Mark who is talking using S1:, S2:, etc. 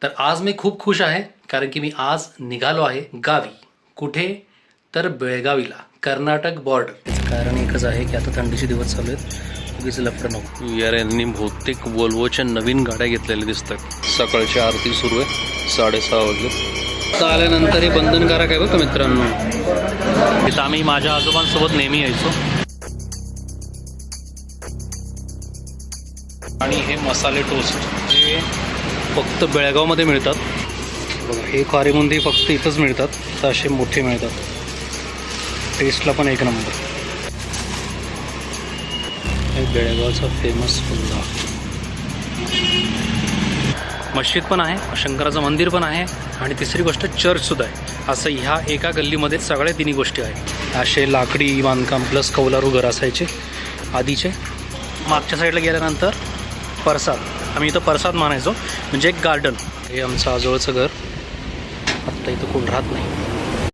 S1: तर आज मी खूप खुश आहे कारण की मी आज निघालो आहे गावी. कुठे तर बेळगावीला, कर्नाटक बॉर्डर. त्याचं कारण एकच आहे की आता थंडीचे दिवस चालू आहेत, उगीच लफडं नको. यार यांनी बहुतेक वोल्वोच्या नवीन गाड्या घेतलेल्या दिसतात. सकाळची आरती सुरू आहे, 6:30 वाजले. आल्यानंतर हे बंधनकारक आहे बघा मित्रांनो. इथं आम्ही माझ्या आजोबांसोबत नेहमी यायचो. आणि हे मसाले टोस्ट जे फक्त बेळगावमध्ये मिळतात बघा. हे खारीबुंदी फक्त इथंच मिळतात, तर असे मोठे मिळतात. टेस्टला पण एक नंबर. हे बेळगावचा फेमस पुन्हा. मस्जिद पण आहे, शंकराचं मंदिर पण आहे आणि तिसरी गोष्ट चर्चसुद्धा आहे. असं ह्या एका गल्लीमध्ये सगळ्या तिन्ही गोष्टी आहेत. असे लाकडी बांधकाम प्लस कौलारू घर असायचे आधीचे. मागच्या साईडला गेल्यानंतर प्रसाद, आम्ही इथं प्रसाद मानायचो, म्हणजे एक गार्डन. हे आमचं आजोळचं घर. आत्ता इथं कोण राहत नाही.